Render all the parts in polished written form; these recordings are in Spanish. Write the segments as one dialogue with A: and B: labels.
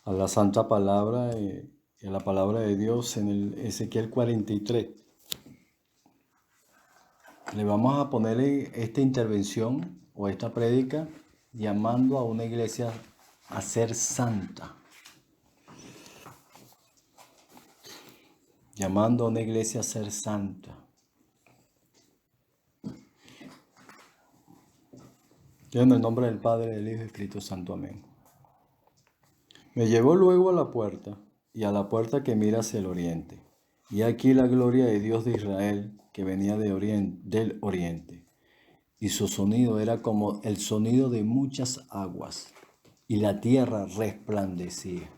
A: a la santa palabra y a la palabra de Dios en el Ezequiel 43. Le vamos a poner esta intervención o esta prédica llamando a una iglesia a ser santa. Llamando a una iglesia a ser santa. Yo en el nombre del Padre, del Hijo y del Espíritu Santo. Amén. Me llevó luego a la puerta, y a la puerta que mira hacia el oriente. Y aquí la gloria de Dios de Israel, que venía del oriente. Y su sonido era como el sonido de muchas aguas, y la tierra resplandecía.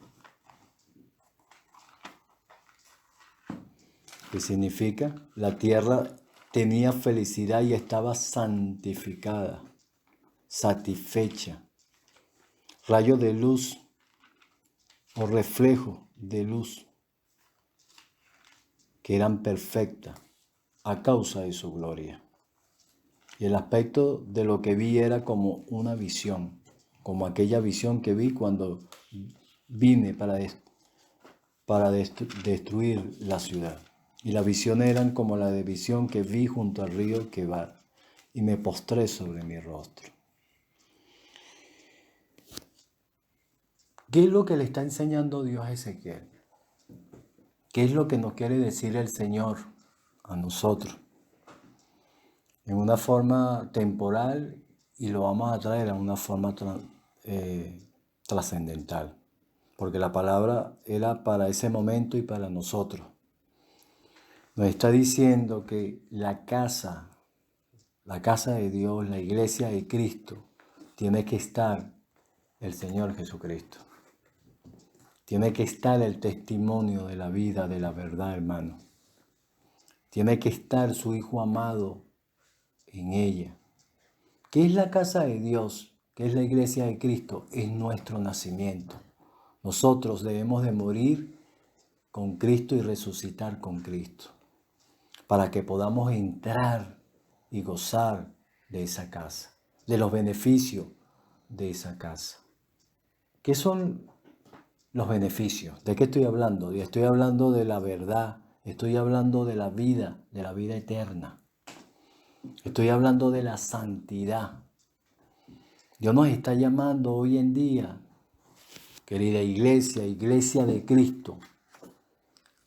A: ¿Qué significa? La tierra tenía felicidad y estaba santificada, satisfecha. Rayo de luz o reflejo de luz que eran perfectas a causa de su gloria. Y el aspecto de lo que vi era como una visión, como aquella visión que vi cuando vine para destruir la ciudad. Y las visiones eran como la de visión que vi junto al río Quebar, y me postré sobre mi rostro. ¿Qué es lo que le está enseñando Dios a Ezequiel? ¿Qué es lo que nos quiere decir el Señor a nosotros? En una forma temporal, y lo vamos a traer a una forma trascendental. Porque la palabra era para ese momento y para nosotros. Nos está diciendo que la casa de Dios, la iglesia de Cristo, tiene que estar el Señor Jesucristo. Tiene que estar el testimonio de la vida, de la verdad, hermano. Tiene que estar su Hijo amado en ella. ¿Qué es la casa de Dios? ¿Qué es la iglesia de Cristo? Es nuestro nacimiento. Nosotros debemos de morir con Cristo y resucitar con Cristo, para que podamos entrar y gozar de esa casa, de los beneficios de esa casa. ¿Qué son los beneficios? ¿De qué estoy hablando? Estoy hablando de la verdad, estoy hablando de la vida eterna. Estoy hablando de la santidad. Dios nos está llamando hoy en día, querida iglesia, iglesia de Cristo,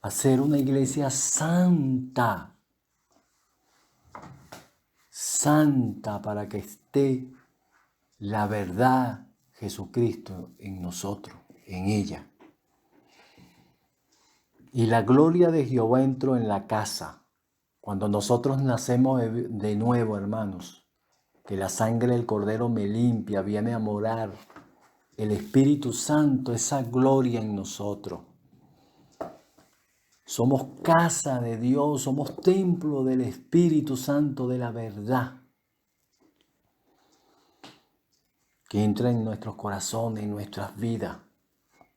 A: a ser una iglesia santa. Santa, para que esté la verdad Jesucristo en nosotros, en ella. Y la gloria de Jehová entró en la casa. Cuando nosotros nacemos de nuevo, hermanos, que la sangre del Cordero me limpia, viene a morar el Espíritu Santo, esa gloria en nosotros. Somos casa de Dios, somos templo del Espíritu Santo de la verdad, que entra en nuestros corazones, en nuestras vidas.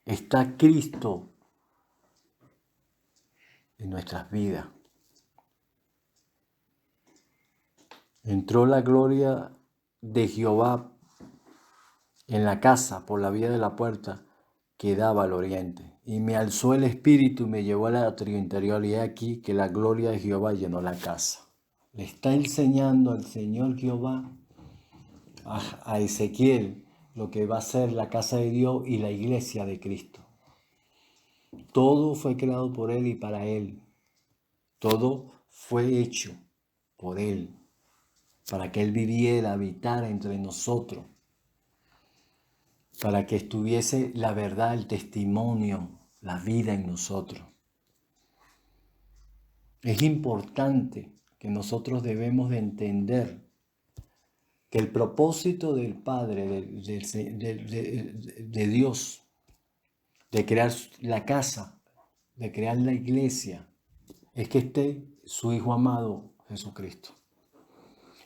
A: Está Cristo en nuestras vidas. Entró la gloria de Jehová en la casa por la vía de la puerta que daba al oriente. Y me alzó el espíritu y me llevó al atrio interior. Y he aquí que la gloria de Jehová llenó la casa. Le está enseñando el Señor Jehová a Ezequiel lo que va a ser la casa de Dios y la iglesia de Cristo. Todo fue creado por Él y para Él. Todo fue hecho por Él, para que Él viviera, habitara entre nosotros, para que estuviese la verdad, el testimonio, la vida en nosotros. Es importante que nosotros debemos de entender que el propósito del Padre, de Dios, de crear la casa, de crear la iglesia, es que esté su Hijo amado Jesucristo.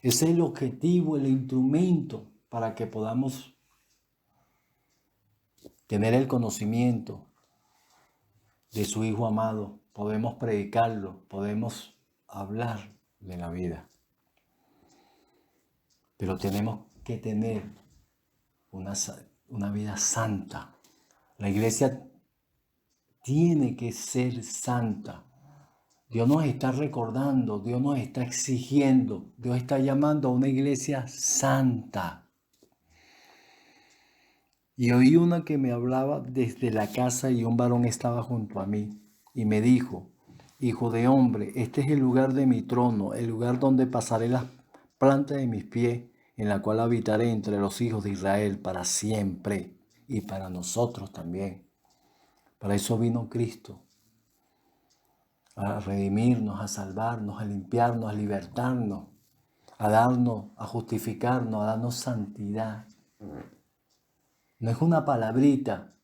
A: Ese es el objetivo, el instrumento para que podamos tener el conocimiento de su Hijo amado. Podemos predicarlo, podemos hablar de la vida. Pero tenemos que tener una vida santa. La iglesia tiene que ser santa. Dios nos está recordando, Dios nos está exigiendo, Dios está llamando a una iglesia santa. Y oí una que me hablaba desde la casa y un varón estaba junto a mí y me dijo: Hijo de hombre, este es el lugar de mi trono, el lugar donde pasaré las plantas de mis pies, en la cual habitaré entre los hijos de Israel para siempre y para nosotros también. Para eso vino Cristo, a redimirnos, a salvarnos, a limpiarnos, a libertarnos, a darnos, a justificarnos, a darnos santidad. No es una palabrita,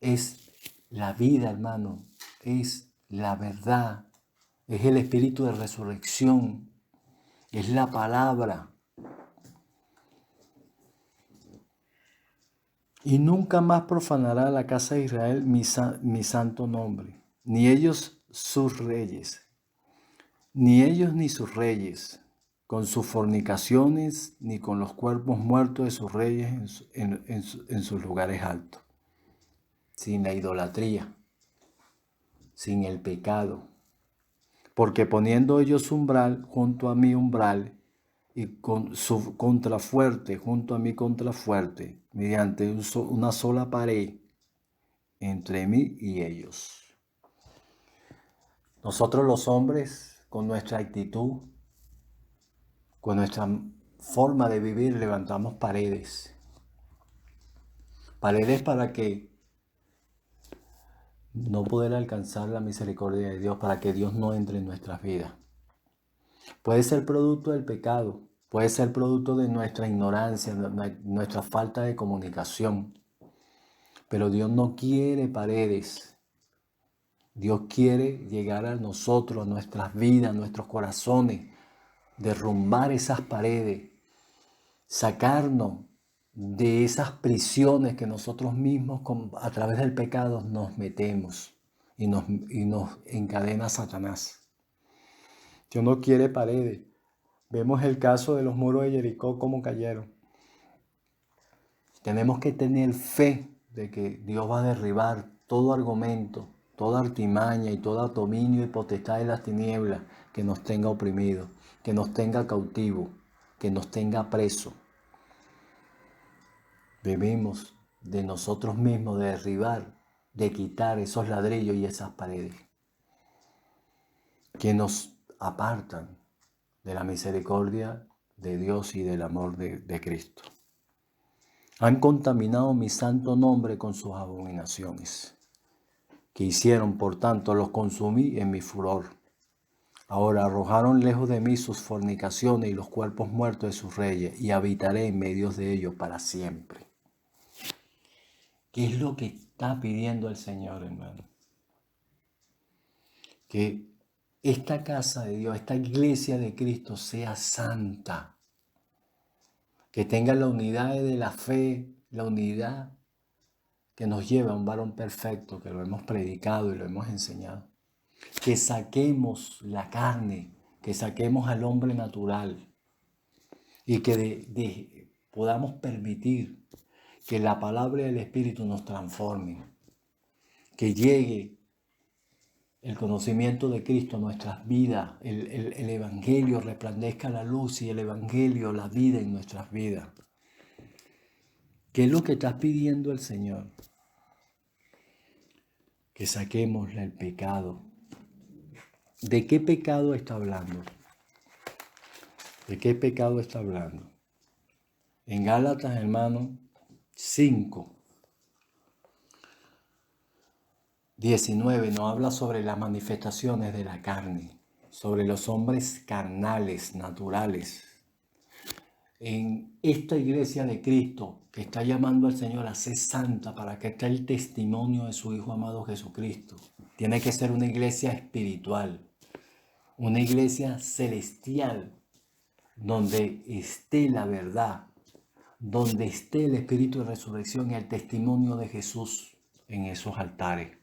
A: es la vida, hermano, es la verdad, es el espíritu de resurrección, es la palabra. Y nunca más profanará la casa de Israel mi santo nombre, ni ellos sus reyes, ni ellos ni sus reyes, con sus fornicaciones, ni con los cuerpos muertos de sus reyes en sus lugares altos, sin la idolatría, sin el pecado. Porque poniendo ellos umbral junto a mi umbral, y con su contrafuerte junto a mi contrafuerte, mediante una sola pared entre mí y ellos. Nosotros los hombres, con nuestra actitud, con nuestra forma de vivir, levantamos paredes. Paredes para que no poder alcanzar la misericordia de Dios, para que Dios no entre en nuestras vidas. Puede ser producto del pecado, puede ser producto de nuestra ignorancia, nuestra falta de comunicación. Pero Dios no quiere paredes. Dios quiere llegar a nosotros, a nuestras vidas, a nuestros corazones, derrumbar esas paredes, sacarnos de esas prisiones que nosotros mismos a través del pecado nos metemos y nos encadena Satanás. Dios no quiere paredes. Vemos el caso de los muros de Jericó, cómo cayeron. Tenemos que tener fe de que Dios va a derribar todo argumento, toda artimaña y todo dominio y potestad de las tinieblas que nos tenga oprimidos, que nos tenga cautivos, que nos tenga presos. Debemos de nosotros mismos de derribar, de quitar esos ladrillos y esas paredes que nos apartan de la misericordia de Dios y del amor de Cristo. Han contaminado mi santo nombre con sus abominaciones, que hicieron, por tanto, los consumí en mi furor. Ahora arrojaron lejos de mí sus fornicaciones y los cuerpos muertos de sus reyes, y habitaré en medio de ellos para siempre. ¿Qué es lo que está pidiendo el Señor, hermano? Que esta casa de Dios, esta iglesia de Cristo sea santa, que tenga la unidad de la fe, la unidad que nos lleva a un varón perfecto, que lo hemos predicado y lo hemos enseñado. Que saquemos la carne, que saquemos al hombre natural y que podamos permitir que la palabra del Espíritu nos transforme, que llegue el conocimiento de Cristo a nuestras vidas, el Evangelio resplandezca la luz y el Evangelio la vida en nuestras vidas. ¿Qué es lo que está pidiendo el Señor? Que saquemos el pecado. ¿De qué pecado está hablando? ¿De qué pecado está hablando? En Gálatas, hermano, 5:19 nos habla sobre las manifestaciones de la carne, sobre los hombres carnales, naturales. En esta iglesia de Cristo que está llamando al Señor a ser santa para que esté el testimonio de su Hijo amado Jesucristo, tiene que ser una iglesia espiritual, una iglesia celestial, donde esté la verdad, donde esté el espíritu de resurrección y el testimonio de Jesús en esos altares.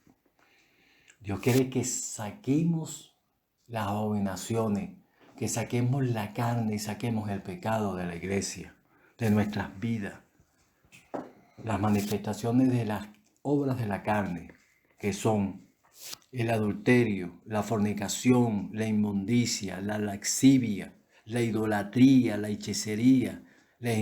A: Dios quiere que saquemos las abominaciones, que saquemos la carne y saquemos el pecado de la iglesia, de nuestras vidas. las manifestaciones de las obras de la carne, que son el adulterio, la fornicación, la inmundicia, la lascivia, la idolatría, la hechicería, las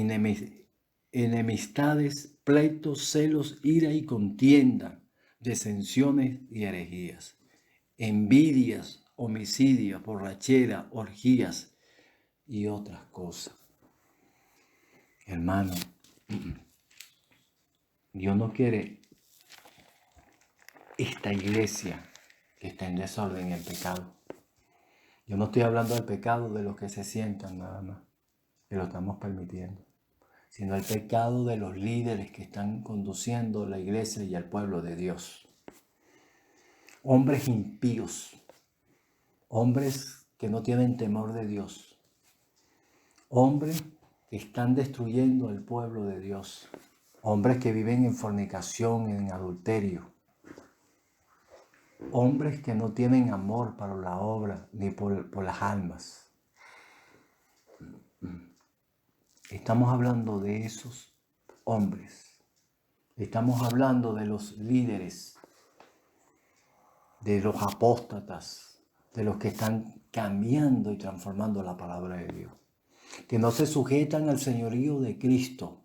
A: enemistades, pleitos, celos, ira y contienda, disensiones y herejías, envidias, homicidios, borrachera, orgías y otras cosas. Hermano, Dios no quiere esta iglesia que está en desorden y en pecado. Yo no estoy hablando del pecado de los que se sientan nada más, que lo estamos permitiendo, sino el pecado de los líderes que están conduciendo la iglesia y al pueblo de Dios. Hombres impíos, hombres que no tienen temor de Dios, hombres que están destruyendo al pueblo de Dios, hombres que viven en fornicación, en adulterio, hombres que no tienen amor para la obra ni por las almas. Estamos hablando de esos hombres. Estamos hablando de los líderes, de los apóstatas, de los que están cambiando y transformando la palabra de Dios, que no se sujetan al señorío de Cristo,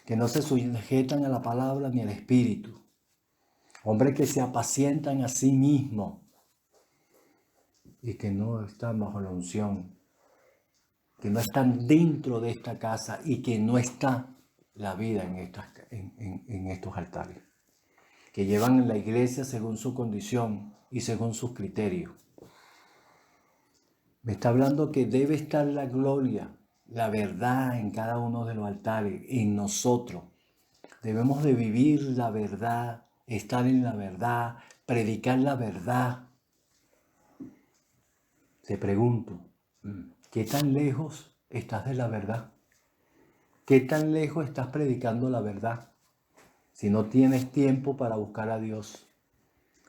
A: que no se sujetan a la palabra ni al Espíritu. Hombres que se apacientan a sí mismos y que no están bajo la unción, que no están dentro de esta casa y que no está la vida en estos altares, que llevan la iglesia según su condición y según sus criterios. Me está hablando que debe estar la gloria, la verdad en cada uno de los altares, en nosotros. Debemos de vivir la verdad, estar en la verdad, predicar la verdad. Te pregunto, ¿qué tan lejos estás de la verdad? ¿Qué tan lejos estás predicando la verdad? Si no tienes tiempo para buscar a Dios,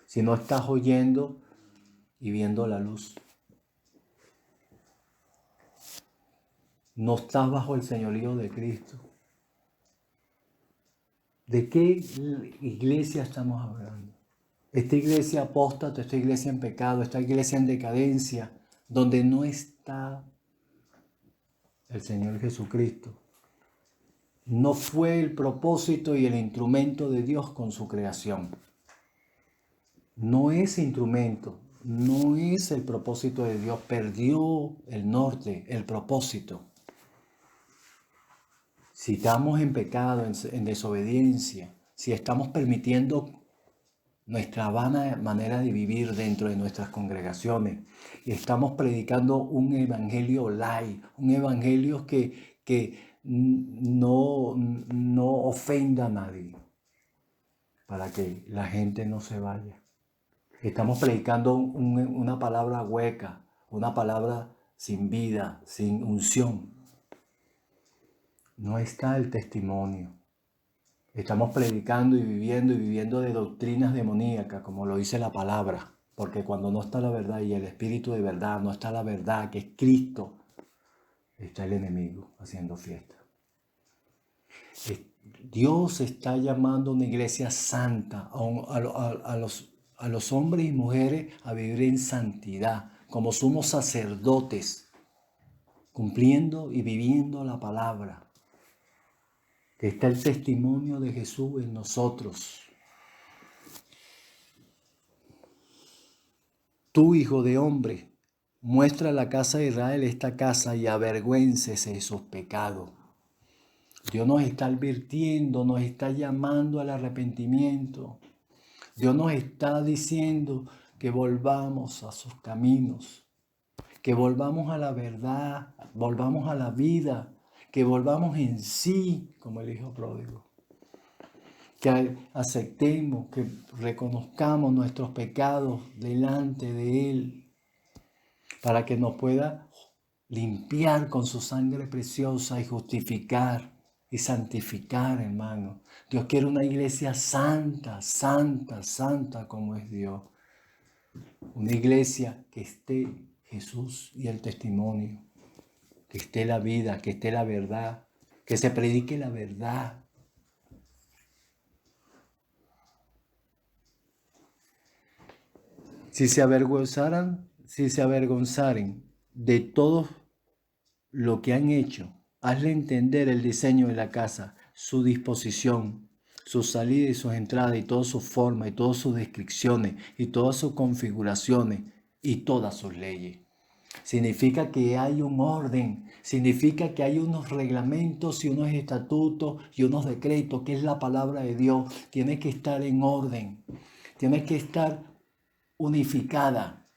A: si no estás oyendo y viendo la luz, no estás bajo el señorío de Cristo. ¿De qué iglesia estamos hablando? Esta iglesia apóstata, esta iglesia en pecado, esta iglesia en decadencia, donde no está el Señor Jesucristo. No fue el propósito y el instrumento de Dios con su creación. No es instrumento, no es el propósito de Dios. Perdió el norte, el propósito. Si estamos en pecado, en desobediencia, si estamos permitiendo nuestra vana manera de vivir dentro de nuestras congregaciones, y estamos predicando un evangelio light, un evangelio que no ofenda a nadie, para que la gente no se vaya. Estamos predicando una palabra hueca, una palabra sin vida, sin unción. No está el testimonio. Estamos predicando y viviendo de doctrinas demoníacas, como lo dice la palabra. Porque cuando no está la verdad y el espíritu de verdad, no está la verdad, que es Cristo, está el enemigo haciendo fiesta. Dios está llamando a una iglesia santa, a los hombres y mujeres a vivir en santidad, como somos sacerdotes, cumpliendo y viviendo la palabra. Que está el testimonio de Jesús en nosotros. Tú, hijo de hombre, muestra a la casa de Israel esta casa y avergüéncese de sus pecados. Dios nos está advirtiendo, nos está llamando al arrepentimiento. Dios nos está diciendo que volvamos a sus caminos, que volvamos a la verdad, volvamos a la vida, que volvamos en sí como el hijo pródigo. Que aceptemos, que reconozcamos nuestros pecados delante de Él, para que nos pueda limpiar con su sangre preciosa y justificar y santificar, hermano. Dios quiere una iglesia santa, santa, santa como es Dios. Una iglesia que esté Jesús y el testimonio, que esté la vida, que esté la verdad, que se predique la verdad. si se avergonzaren de todo lo que han hecho, hazle entender el diseño de la casa, su disposición, su salida y sus entradas y todas sus formas y todas sus descripciones y todas sus configuraciones y todas sus leyes. Significa que hay un orden, significa que hay unos reglamentos y unos estatutos y unos decretos, que es la palabra de Dios. Tiene que estar en orden, tiene que estar unificada.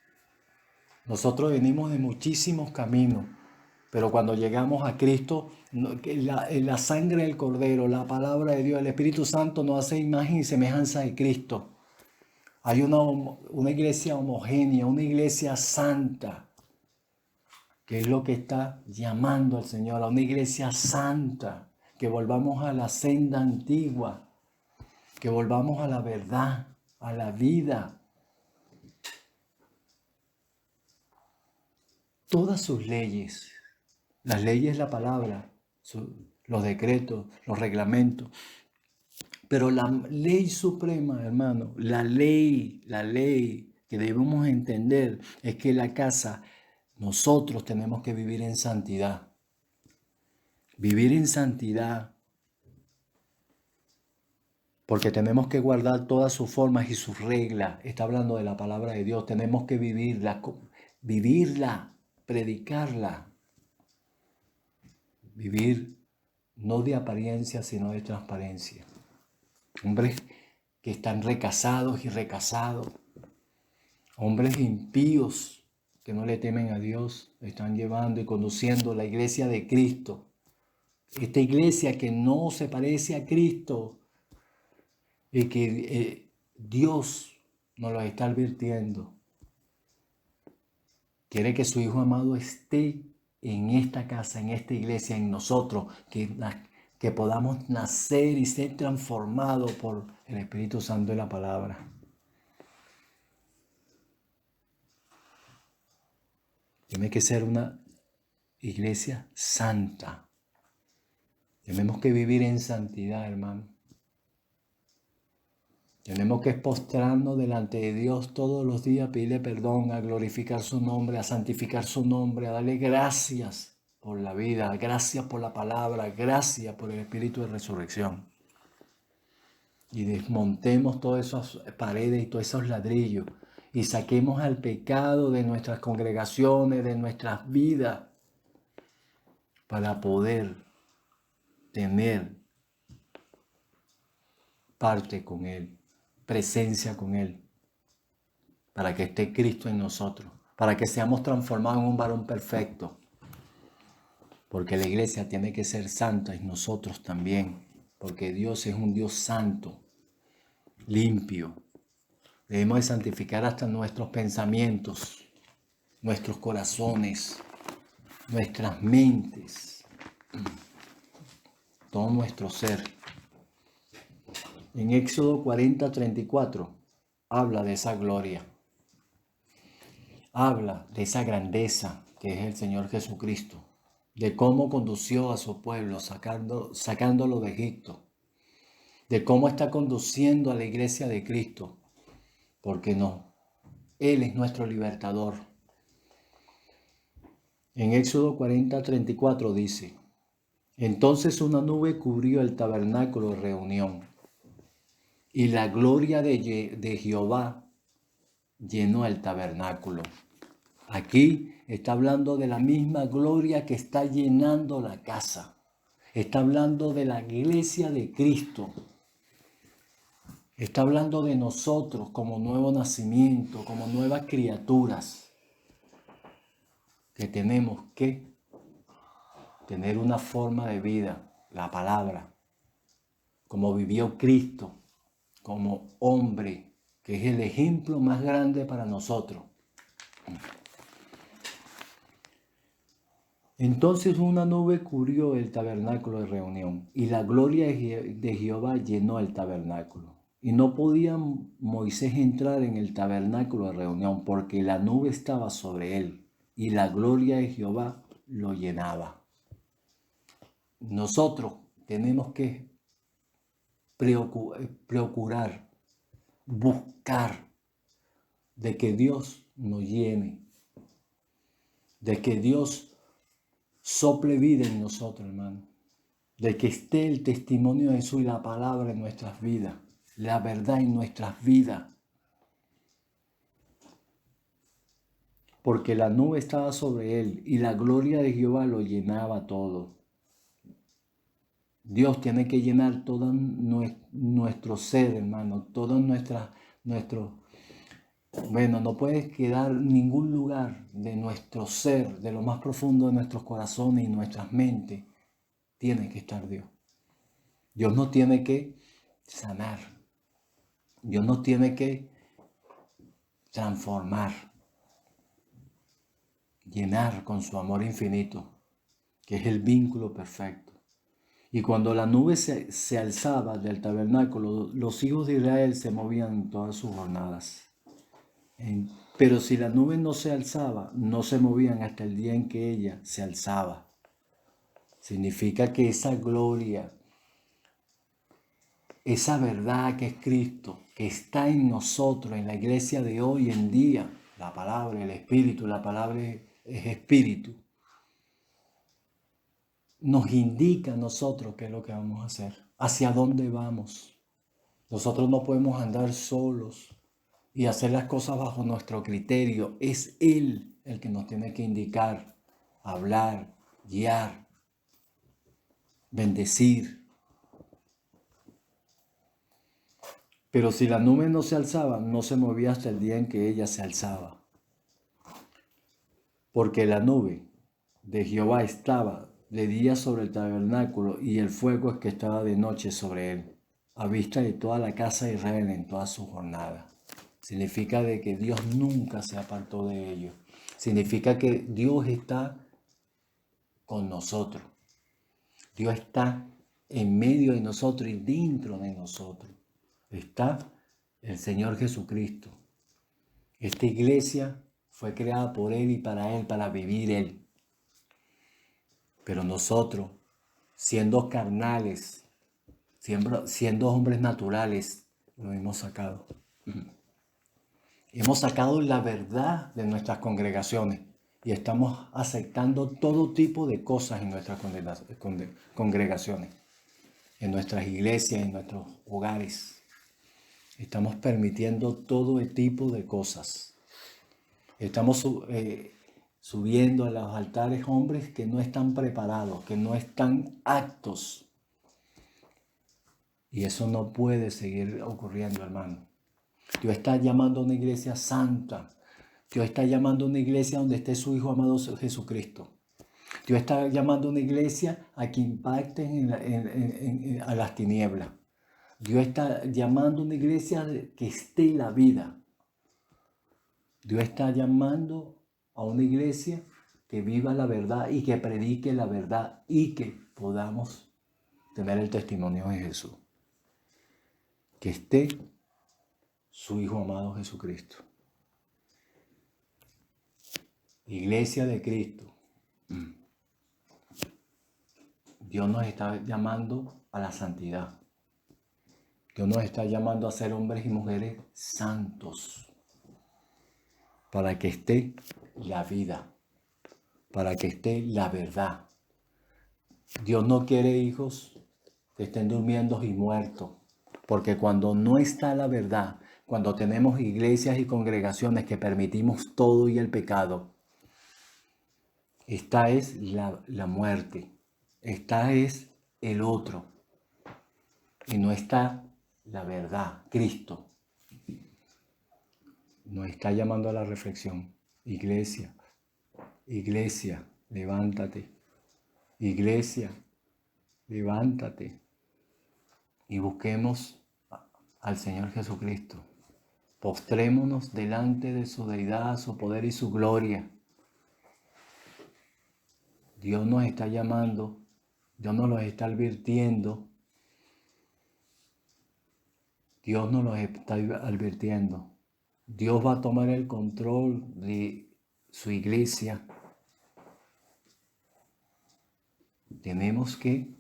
A: Nosotros venimos de muchísimos caminos, pero cuando llegamos a Cristo, la sangre del Cordero, la palabra de Dios, el Espíritu Santo nos hace imagen y semejanza de Cristo. Hay una iglesia homogénea, una iglesia santa, que es lo que está llamando al Señor, a una iglesia santa, que volvamos a la senda antigua, que volvamos a la verdad, a la vida. Todas sus leyes, las leyes, la palabra, los decretos, los reglamentos, pero la ley suprema, hermano, la ley que debemos entender es que la casa, nosotros tenemos que vivir en santidad. Vivir en santidad, porque tenemos que guardar todas sus formas y sus reglas. Está hablando de la palabra de Dios. Tenemos que vivirla, predicarla. Vivir no de apariencia, sino de transparencia. Hombres que están recasados y recasados. Hombres impíos que no le temen a Dios. Están llevando y conduciendo la iglesia de Cristo. Esta iglesia que no se parece a Cristo y que Dios nos lo está advirtiendo. Quiere que su Hijo amado esté en esta casa, en esta iglesia, en nosotros, que podamos nacer y ser transformados por el Espíritu Santo de la palabra. Tiene que ser una iglesia santa. Tenemos que vivir en santidad, hermano. Tenemos que postrarnos delante de Dios todos los días, a pedirle perdón, a glorificar su nombre, a santificar su nombre, a darle gracias por la vida, gracias por la palabra, gracias por el Espíritu de resurrección. Y desmontemos todas esas paredes y todos esos ladrillos y saquemos al pecado de nuestras congregaciones, de nuestras vidas, para poder tener parte con Él, presencia con Él, para que esté Cristo en nosotros, para que seamos transformados en un varón perfecto, porque la iglesia tiene que ser santa y nosotros también, porque Dios es un Dios santo, limpio. Debemos de santificar hasta nuestros pensamientos, nuestros corazones, nuestras mentes, todo nuestro ser. En Éxodo 40:34 habla de esa gloria, habla de esa grandeza que es el Señor Jesucristo, de cómo condució a su pueblo sacándolo de Egipto, de cómo está conduciendo a la iglesia de Cristo, porque no, Él es nuestro libertador. En Éxodo 40:34 dice: entonces una nube cubrió el tabernáculo de reunión, y la gloria de Jehová llenó el tabernáculo. Aquí está hablando de la misma gloria que está llenando la casa. Está hablando de la iglesia de Cristo. Está hablando de nosotros como nuevo nacimiento, como nuevas criaturas, que tenemos que tener una forma de vida, la palabra, como vivió Cristo, como hombre, que es el ejemplo más grande para nosotros. Entonces una nube cubrió el tabernáculo de reunión, y la gloria de Jehová llenó el tabernáculo. Y no podía Moisés entrar en el tabernáculo de reunión, porque la nube estaba sobre él, y la gloria de Jehová lo llenaba. Nosotros tenemos que procurar, buscar de que Dios nos llene, de que Dios sople vida en nosotros, hermano, de que esté el testimonio de Jesús y la palabra en nuestras vidas, la verdad en nuestras vidas. Porque la nube estaba sobre él y la gloria de Jehová lo llenaba todo. Dios tiene que llenar todo nuestro ser, hermano, todo no puede quedar ningún lugar de nuestro ser, de lo más profundo de nuestros corazones y nuestras mentes, tiene que estar Dios. Dios nos tiene que sanar. Dios nos tiene que transformar, llenar con su amor infinito, que es el vínculo perfecto. Y cuando la nube se alzaba del tabernáculo, los hijos de Israel se movían en todas sus jornadas. Pero si la nube no se alzaba, no se movían hasta el día en que ella se alzaba. Significa que esa gloria, esa verdad que es Cristo, que está en nosotros, en la iglesia de hoy en día, la palabra, el Espíritu, la palabra es Espíritu, nos indica a nosotros qué es lo que vamos a hacer, hacia dónde vamos. Nosotros no podemos andar solos y hacer las cosas bajo nuestro criterio. Es Él el que nos tiene que indicar, hablar, guiar, bendecir. Pero si la nube no se alzaba, no se movía hasta el día en que ella se alzaba. Porque la nube de Jehová estaba de día sobre el tabernáculo y el fuego es que estaba de noche sobre él, a vista de toda la casa de Israel en toda su jornada. Significa de que Dios nunca se apartó de ellos. Significa que Dios está con nosotros. Dios está en medio de nosotros y dentro de nosotros. Está el Señor Jesucristo. Esta iglesia fue creada por Él y para Él, para vivir Él. Pero nosotros, siendo carnales, siendo hombres naturales, lo hemos sacado. Hemos sacado la verdad de nuestras congregaciones y estamos aceptando todo tipo de cosas en nuestras congregaciones, en nuestras iglesias, en nuestros hogares. Estamos permitiendo todo tipo de cosas. Estamos subiendo a los altares hombres que no están preparados, que no están aptos. Y eso no puede seguir ocurriendo, hermano. Dios está llamando a una iglesia santa. Dios está llamando a una iglesia donde esté su Hijo amado Jesucristo. Dios está llamando a una iglesia a que impacten a las tinieblas. Dios está llamando a una iglesia que esté en la vida. Dios está llamando a una iglesia que viva la verdad y que predique la verdad y que podamos tener el testimonio de Jesús. Que esté su Hijo amado Jesucristo. Iglesia de Cristo. Dios nos está llamando a la santidad. Dios nos está llamando a ser hombres y mujeres santos. Para que esté la vida. Para que esté la verdad. Dios no quiere hijos que estén durmiendo y muertos. Porque cuando no está la verdad, cuando tenemos iglesias y congregaciones que permitimos todo y el pecado, esta es la muerte. Esta es el otro. Y no está la verdad, Cristo. Nos está llamando a la reflexión. Iglesia, iglesia, levántate. Iglesia, levántate. Y busquemos al Señor Jesucristo. Postrémonos delante de su deidad, su poder y su gloria. Dios nos está llamando, Dios nos los está advirtiendo. Dios nos los está advirtiendo. Dios va a tomar el control de su iglesia. Tenemos que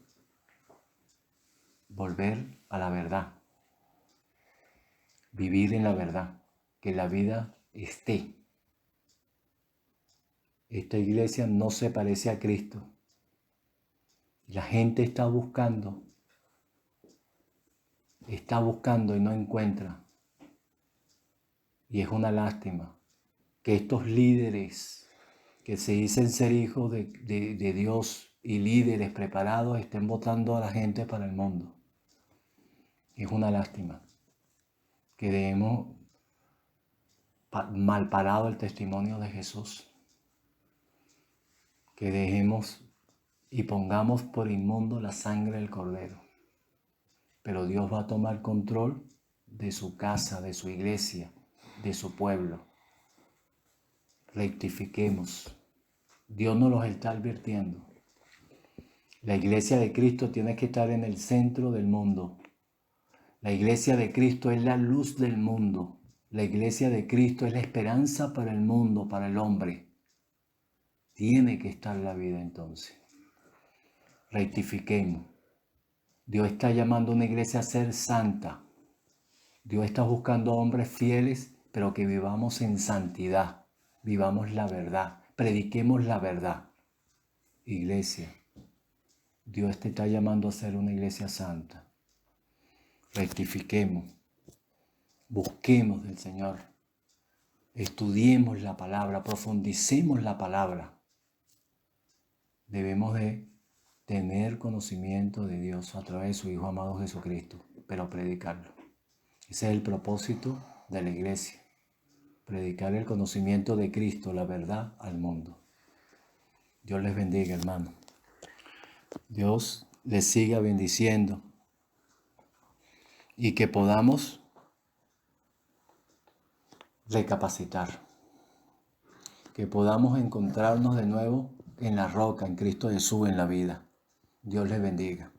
A: volver a la verdad. Vivir en la verdad. Que la vida esté. Esta iglesia no se parece a Cristo. La gente está buscando y no encuentra. Y es una lástima que estos líderes que se dicen ser hijos de Dios y líderes preparados estén votando a la gente para el mundo. Es una lástima que demos mal parado el testimonio de Jesús. Que dejemos y pongamos por inmundo la sangre del Cordero. Pero Dios va a tomar control de su casa, de su iglesia, de su pueblo. Rectifiquemos. Dios nos los está advirtiendo. La iglesia de Cristo tiene que estar en el centro del mundo. La iglesia de Cristo es la luz del mundo. La iglesia de Cristo es la esperanza para el mundo, para el hombre. Tiene que estar la vida entonces. Rectifiquemos. Dios está llamando a una iglesia a ser santa. Dios está buscando hombres fieles, pero que vivamos en santidad. Vivamos la verdad. Prediquemos la verdad. Iglesia, Dios te está llamando a ser una iglesia santa. Rectifiquemos. Busquemos del Señor. Estudiemos la palabra. Profundicemos la palabra. Debemos de tener conocimiento de Dios a través de su Hijo amado Jesucristo, pero predicarlo. Ese es el propósito de la iglesia. Predicar el conocimiento de Cristo, la verdad, al mundo. Dios les bendiga, hermano. Dios les siga bendiciendo. Y que podamos recapacitar. Que podamos encontrarnos de nuevo en la roca, en Cristo Jesús, en la vida. Dios les bendiga.